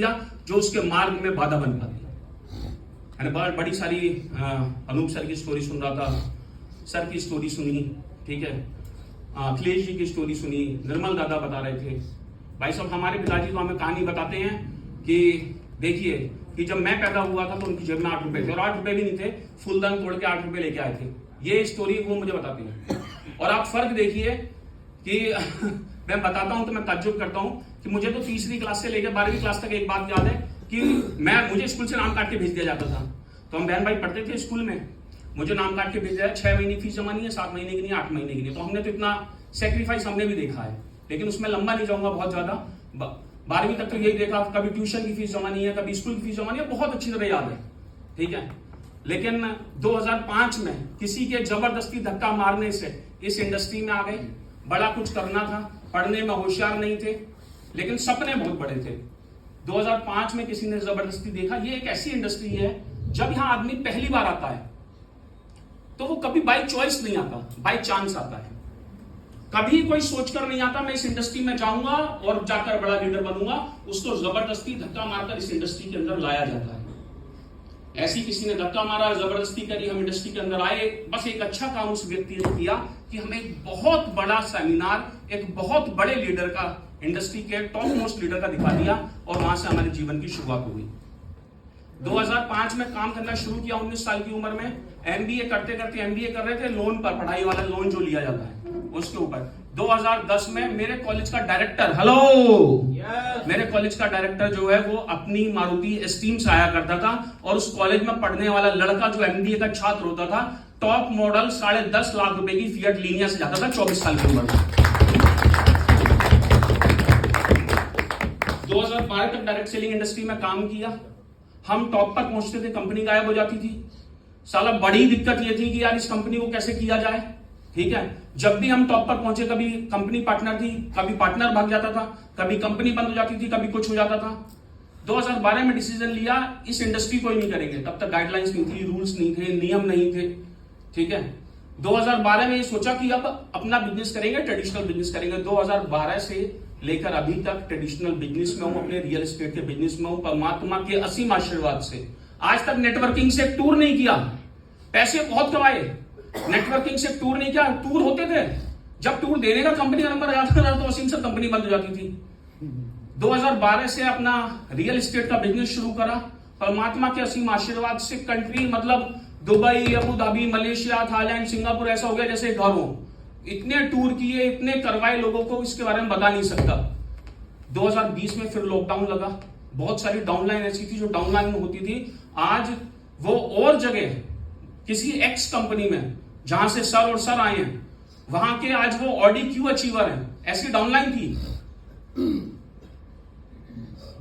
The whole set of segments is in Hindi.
जो उसके मार्ग में बाधा बन पाती है। बड़ी सारी अनूप सर की स्टोरी सुन रहा था, सर की स्टोरी सुनी, ठीक है, अखिलेश जी की स्टोरी सुनी, निर्मल दादा बता रहे थे। भाई साहब हमारे पिताजी तो हमें कहानी बताते हैं कि देखिए कि जब मैं पैदा हुआ था तो उनकी जेब में 8 रुपए थे, और 8 रुपए भी नहीं थे, फूलदान तोड़ के 8 रुपए लेके आए थे। ये स्टोरी वो मुझे बताते हैं। और आप फर्क देखिए कि मैं बताता हूं तो मैं ताज्जुब करता हूं कि मुझे तो तीसरी क्लास से लेकर 12वीं क्लास तक एक बात याद है कि मुझे स्कूल से नाम काट के भेज दिया जाता था। तो हम बहन भाई पढ़ते थे स्कूल में, मुझे नाम काट के भेज दिया, 6 महीने फीस जमा नहीं है, 7 महीने की नहीं, 8 महीने की नहीं। तो हमने तो इतना सेक्रीफाइस हमने भी देखा है, लेकिन उसमें लंबा नहीं जाऊंगा बहुत ज्यादा। 12वीं तक तो यही देखा, कभी ट्यूशन की फीस जमा नहीं है, कभी स्कूल की फीस जमा नहीं है, बहुत अच्छी तरह याद है, ठीक है। लेकिन 2005 में किसी के जबरदस्ती धक्का मारने से इस इंडस्ट्री में आ गए। बड़ा कुछ करना था, पढ़ने में होशियार नहीं थे, लेकिन सपने बहुत बड़े थे। 2005 में किसी ने जबरदस्ती देखा। ये एक ऐसी इंडस्ट्री है जब यहां आदमी पहली बार आता है तो वो कभी बाय चॉइस नहीं आता, बाय चांस आता है। कभी कोई सोचकर नहीं आता मैं इस इंडस्ट्री में जाऊंगा और जाकर बड़ा लीडर बनूंगा। उसको जबरदस्ती धक्का मारकर इस इंडस्ट्री के अंदर लाया जाता है। ऐसी किसी ने धक्का मारा, जबरदस्ती करी, हम इंडस्ट्री के अंदर आए। बस एक अच्छा काम उस व्यक्ति ने किया कि हमें एक बहुत बड़ा सेमिनार एक बहुत बड़े लीडर का, इंडस्ट्री के टॉप मोस्ट लीडर का दिखा दिया, और वहां से हमारे जीवन की शुरुआत हुई। 2005 में काम करना शुरू किया 19 साल की उम्र में। एमबीए करते करते, एमबीए कर रहे थे लोन पर, पढ़ाई वाला लोन जो लिया जाता है उसके ऊपर। 2010 में मेरे कॉलेज का डायरेक्टर, मेरे कॉलेज का डायरेक्टर जो है वो अपनी मारुति एस्टीम से आया करता था, और उस कॉलेज में पढ़ने वाला लड़का जो एमबीए का छात्र होता था, टॉप मॉडल 10.5 लाख रुपए की फिएट लीनिया से जाता था 24 साल की उम्र में। 2012 तक डायरेक्ट सेलिंग इंडस्ट्री में काम किया। हम टॉप तक पहुंचते थे, कंपनी गायब हो जाती थी। साला बड़ी दिक्कत ये थी कि यार इस कंपनी को कैसे किया जाए, ठीक है। जब भी हम टॉप पर पहुंचे, कभी कंपनी पार्टनर थी, कभी पार्टनर भाग जाता था, कभी कंपनी बंद हो जाती थी, कभी कुछ हो जाता था। 2012 में डिसीजन लिया इस इंडस्ट्री को ही नहीं करेंगे। तब तक गाइडलाइंस नहीं थी, रूल्स नहीं थे, नियम नहीं थे, ठीक है। 2012 में ये सोचा कि अब अपना बिजनेस करेंगे, ट्रेडिशनल बिजनेस करेंगे। 2012 से लेकर अभी तक ट्रेडिशनल बिजनेस में हूं, अपने रियल एस्टेट के बिजनेस में हूं। परमात्मा के असीम आशीर्वाद से आज तक नेटवर्किंग से टूर नहीं किया, पैसे बहुत कमाए, नेटवर्किंग से टूर नहीं किया। टूर होते थे, जब टूर देने का कंपनी का नंबर आ जाता था तो असीम से कंपनी बंद हो जाती थी। 2012 से अपना रियल एस्टेट का बिजनेस शुरू करा। परमात्मा के असीम आशीर्वाद से कंट्री मतलब Dubai, Abu Dhabi, Malaysia, Thailand, Singapore ऐसा हो गया जैसे घर हो। इतने टूर किए, इतने करवाए लोगों को, इसके बारे में बता नहीं सकता। 2020 में फिर लॉकडाउन लगा। बहुत सारी डाउनलाइन ऐसी थी जो डाउनलाइन में होती थी। आज वो और जगह किसी एक्स कंपनी में जहां से सर और सर आए हैं, वहां के आज वो ऑडी क्यू अचीवर हैं, ऐसी डाउनलाइन थी।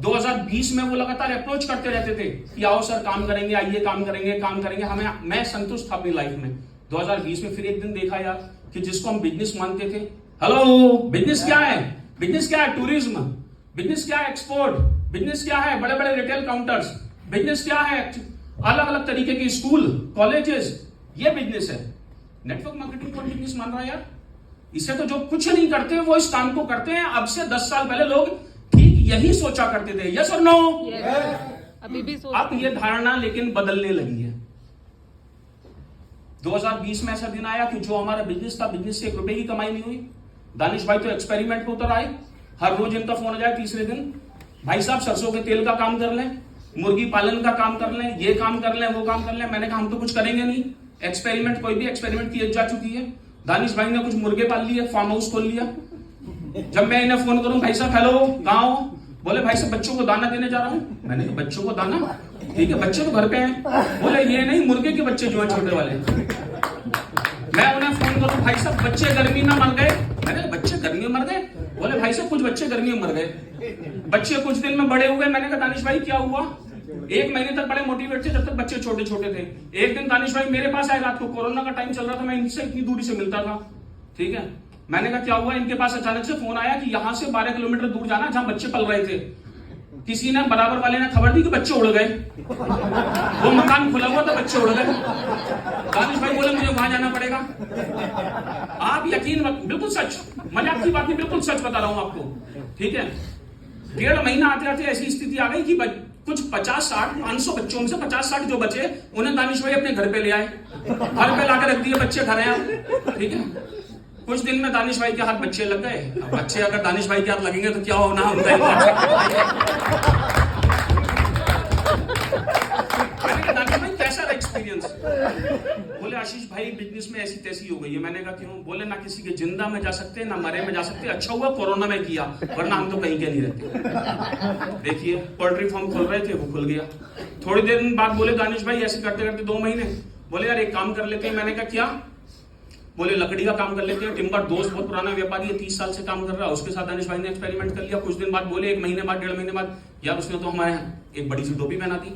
2020 में वो लगातार अप्रोच करते रहते थे कि आओ सर काम करेंगे, आइए काम करेंगे, काम करेंगे। मैं संतुष्ट था अपनी लाइफ में। 2020 में फिर एक दिन देखा यार कि जिसको हम बिजनेस मानते थे, बिजनेस क्या है? बिजनेस क्या है? टूरिज्म। बिजनेस क्या है? एक्सपोर्ट। बिजनेस क्या है? बड़े बड़े रिटेल काउंटर्स। बिजनेस क्या है? अलग अलग तरीके के स्कूल, कॉलेजेस, ये बिजनेस है। नेटवर्क मार्केटिंग को बिजनेस मान रहा है यार? इसे तो जो कुछ नहीं करते वो इस काम को करते हैं। अब से 10 साल पहले लोग ठीक यही सोचा करते थे, यस और नो? अभी भी अब ये धारणा लेकिन बदलने लगी है। 2020 में ऐसा दिन आया कि जो हमारा बिजनेस था, बिजनेस से 1 रुपए की कमाई नहीं हुई। दानिश भाई तो एक्सपेरिमेंट पे उतर आए। हर रोज इनका फोन आ जाए तीसरे दिन, भाई साहब सरसों के तेल का काम कर लें, मुर्गी पालन का काम कर लें, ये काम कर लें, वो काम कर लें। मैंने कहा हम तो कुछ करेंगे नहीं। एक्सपेरिमेंट कोई भी एक्सपेरिमेंट की जा चुकी है। दानिश भाई ने कुछ मुर्गे पाल लिए, फार्म हाउस खोल लिया। जब मैं इन्हें फोन करूं, भाई साहब हेलो गाँव, बोले भाई साहब बच्चों को दाना देने जा रहा हूं। मैंने कहा बच्चों को दाना? ठीक है, बच्चे तो घर पे हैं। बोले ये नहीं, मुर्गे के बच्चे जो है छोटे वाले। मैं उन्हें फोन करूं, भाई साहब बच्चे गर्मी में मर गए। मैंने कहा बच्चे गर्मी में मर गए? बोले भाई साहब कुछ बच्चे गर्मी में मर गए। बच्चे कुछ दिन में बड़े हुए। मैंने कहा दानिश भाई क्या हुआ? 1 महीने तक बड़े मोटिवेट थे जब तक बच्चे छोटे छोटे थे। एक दिन दानिश भाई मेरे पास आए, रात को कोरोना का टाइम चल रहा था, मैं इनसे इतनी दूरी से मिलता था, ठीक है। मैंने कहा क्या हुआ? इनके पास अचानक से फोन आया कि यहां से 12 किलोमीटर दूर जाना, जहां बच्चे पल रहे थे। किसी ने, बराबर वाले ने खबर दी कि बच्चे उड़ गए। वो मकान खुला हुआ था, बच्चे उड़ गए। दानिश भाई बोले मुझे वहां जाना पड़ेगा। आप यकीन मत, बिल्कुल सच, मजाक की बात नहीं, बिल्कुल सच बता रहा हूं आपको, ठीक है। 1.5 महीना आते आते ऐसी स्थिति आ गई कि कुछ 50-60 500 बच्चों में से 50-60 जो बचे उन्हें दानिश भाई अपने घर पे ले आए, घर पे लाकर रख दिए, बच्चे घर हैं, ठीक है। कुछ दिन में दानिश भाई के हाथ बच्चे लग गए। अब बच्चे अगर दानिश भाई के हाथ लगेंगे तो क्या होना होता है। दानिश भाई कैसा रहा एक्सपीरियंस? बोले आशीष भाई बिजनेस में ऐसी तैसी हो गई है। मैंने कहा क्यों? बोले ना किसी के जिंदा में जा सकते ना मरे में जा सकते, अच्छा हुआ कोरोना में किया वरना हम तो कहीं के नहीं रहते। देखिए पोल्ट्री फार्म खोल रहे थे, वो खुल गया। थोड़ी देर बाद बोले दानिश भाई ऐसे करते करते 2 महीने, बोले यार एक काम कर लेते हैं। मैंने कहा क्या? बोले लकड़ी का काम कर लेते हैं। टिम्बर दोस्त बहुत पुराना व्यापारी है, 30 साल से काम कर रहा है, उसके साथ दानिश भाई ने एक्सपेरिमेंट कर लिया। कुछ दिन बाद बोले 1 महीने बाद 1.5 महीने बाद यार उसने तो हमारे एक बड़ी सी टोपी पहना दी।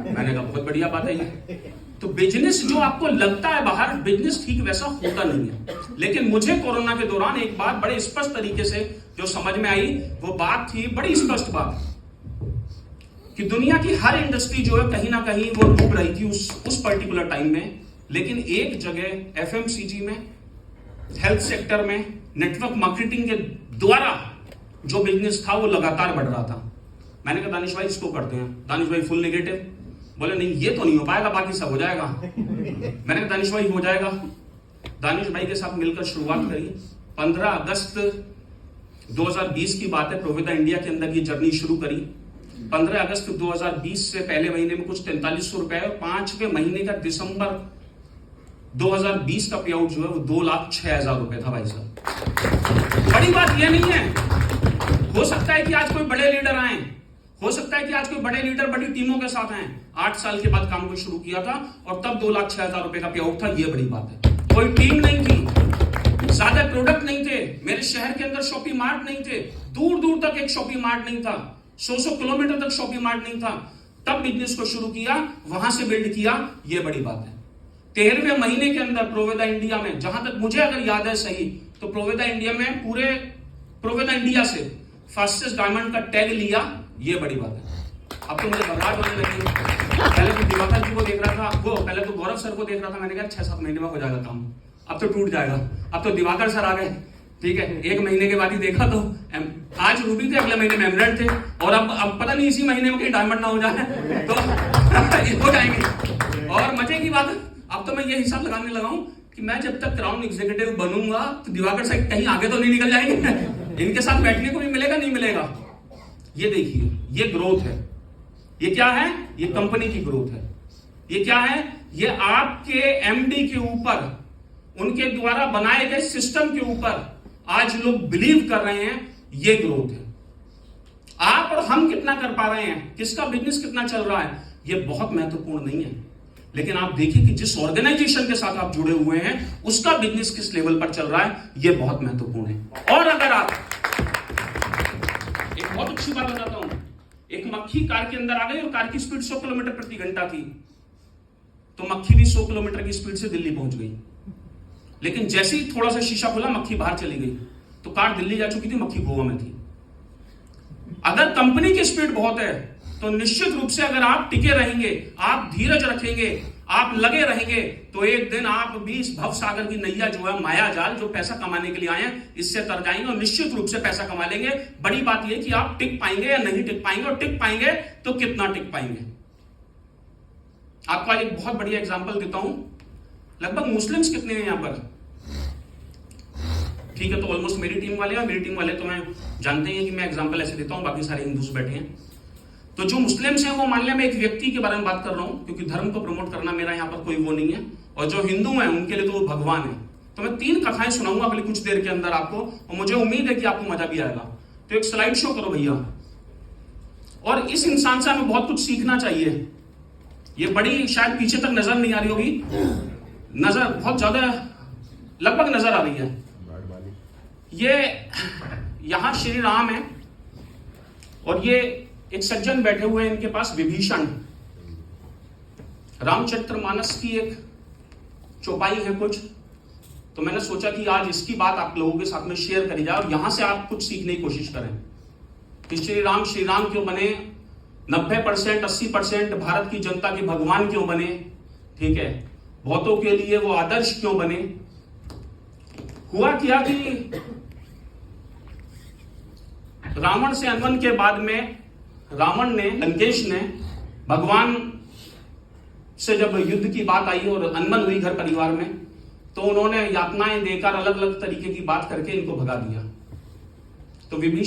मैंने कहा बहुत बढ़िया बात है ये। तो बिजनेस जो आपको लगता है बाहर बिजनेस ठीक वैसा होता नहीं है। लेकिन मुझे कोरोना के दौरान एक बात बड़े स्पष्ट तरीके से जो समझ में आई, वो बात थी बड़ी स्पष्ट बात कि दुनिया की हर इंडस्ट्री जो है कहीं ना कहीं वो डूब रही थी उस पर्टिकुलर टाइम में। लेकिन एक जगह एफएमसीजी में, हेल्थ सेक्टर में, नेटवर्क मार्केटिंग के द्वारा जो बिजनेस था वो लगातार बढ़ रहा था। मैंने कहा दानिश भाई इसको करते हैं। दानिश भाई फुल नेगेटिव, बोले नहीं ये तो नहीं हो पाएगा, बाकी सब हो जाएगा। मैंने कहा दानिश भाई हो जाएगा। दानिश भाई के साथ मिलकर शुरुआत करी। 15 अगस्त 2020 की बात है, प्रोविदा इंडिया के अंदर ये जर्नी शुरू करी। 15 अगस्त 2020 से पहले महीने में कुछ 4300 रुपए और 5वें महीने का दिसंबर 2020 का पे आउट जो है वो 2,06,000 रुपए था भाई साहब। बड़ी बात ये नहीं है। हो सकता है कि आज कोई बड़े लीडर आए, हो सकता है कि आज कोई बड़े लीडर बड़ी टीमों के साथ आए। 8 साल के बाद काम को शुरू किया था और तब 2,06,000 रुपए का पे आउट था। ये बड़ी बात है। कोई टीम नहीं थी, ज्यादा प्रोडक्ट नहीं थे, मेरे शहर के अंदर शॉपिंग मार्ट नहीं थे, दूर दूर तक एक शॉपिंग मार्ट नहीं था, 100 किलोमीटर तक शॉपिंग मार्ट नहीं था। तब बिजनेस को शुरू किया, वहां से बिल्ड किया। ये बड़ी बात है। 13वें महीने के अंदर प्रोविदा इंडिया में, जहां तक मुझे अगर याद है सही, तो प्रोविदा इंडिया में पूरे प्रोविदा इंडिया से फास्टेस्ट डायमंड का टैग लिया। ये बड़ी बात है। अब तो मुझे घबराहट होने लगी। पहले तो दिवाकर जी को देख रहा था, वो पहले तो गौरव सर को देख रहा था। मैंने कहा 6-7 महीने में हो जाएगा काम, अब तो टूट जाएगा। अब तो दिवाकर सर आ गए, ठीक है। 1 महीने के बाद ही देखा तो आज रूबी थे, अगले महीने में एमराल्ड थे, और अब पता नहीं इसी महीने में कहीं डायमंड ना हो जाए तो हो जाएंगे। और मजे की बात है, अब तो मैं ये हिसाब लगाने लगा हूं कि मैं जब तक क्राउन एग्जीक्यूटिव बनूंगा तो दिवाकर साहब कहीं आगे तो नहीं निकल जाएंगे। इनके साथ बैठने को भी मिलेगा, नहीं मिलेगा। ये देखिए, ये ग्रोथ है। ये क्या है? ये कंपनी की ग्रोथ है। ये क्या है? ये आपके एमडी के ऊपर, उनके द्वारा बनाए गए सिस्टम के ऊपर आज लोग बिलीव कर रहे हैं। ये ग्रोथ है। आप और हम कितना कर पा रहे हैं, किसका बिजनेस कितना चल रहा है, ये बहुत महत्वपूर्ण नहीं है। लेकिन आप देखिए कि जिस ऑर्गेनाइजेशन के साथ आप जुड़े हुए हैं उसका बिजनेस किस लेवल पर चल रहा है, ये बहुत महत्वपूर्ण है। और अगर आप, एक बहुत अच्छी बात बताता हूं, एक मक्खी कार के अंदर आ गई और कार की स्पीड 100 किलोमीटर प्रति घंटा थी, तो मक्खी भी 100 किलोमीटर की स्पीड से दिल्ली पहुंच गई। लेकिन जैसे ही थोड़ा सा शीशा खुला, मक्खी बाहर चली गई, तो कार दिल्ली जा चुकी थी, मक्खी गोवा में थी। अगर कंपनी की स्पीड बहुत है तो निश्चित रूप से अगर आप टिके रहेंगे, आप धीरज रखेंगे, आप लगे रहेंगे, तो एक दिन आप भी इस भव सागर की नैया जो है, माया जाल जो पैसा कमाने के लिए आए हैं, इससे तर जाएंगे और निश्चित रूप से पैसा कमा लेंगे। बड़ी बात यह कि आप टिक पाएंगे या नहीं टिक पाएंगे, और टिक पाएंगे तो कितना टिक पाएंगे। आपको आज एक बहुत बढ़िया एग्जांपल देता हूं। लगभग मुस्लिम्स कितने हैं यहां पर? ठीक है, तो ऑलमोस्ट मेरी टीम वाले, और मेरी टीम वाले तो मैं जानते हैं कि मैं एग्जांपल ऐसे देता हूं, बाकी सारे हिंदूस बैठे हैं। तो जो मुस्लिम्स हैं वो मान लिया मैं एक व्यक्ति के बारे में बात कर रहा हूं, क्योंकि धर्म को प्रमोट करना मेरा यहां पर कोई वो नहीं है, और जो हिंदू हैं उनके लिए तो वो भगवान है। तो मैं 3 कथाएं सुनाऊंगा अगली कुछ देर के अंदर आपको, और मुझे उम्मीद है कि आपको मजा भी आएगा। तो एक स्लाइड शो करो भैया। और इस इंसान से हमें बहुत कुछ सीखना चाहिए। ये बड़ी शायद पीछे तक नजर नहीं आ रही होगी, नजर बहुत ज्यादा लगभग नजर आ रही है। ये यहां श्री राम है और ये एक सज्जन बैठे हुए हैं, इनके पास विभीषण। रामचरितमानस की एक चौपाई है कुछ, तो मैंने सोचा कि आज इसकी बात आप लोगों के साथ में शेयर करी जाए और यहां से आप कुछ सीखने की कोशिश करें कि श्री राम क्यों बने, 90% 80% भारत की जनता के भगवान क्यों बने, ठीक है, बहुतों के लिए वो आदर्श क्यों बने। हुआ क्या कि रावण से अनबन के बाद में रावण ने, लंकेश ने भगवान से जब युद्ध की बात आई और अनबन हुई घर परिवार में, तो उन्होंने यातनाएं देकर अलग अलग तरीके की बात करके इनको भगा दिया। तो विभीषण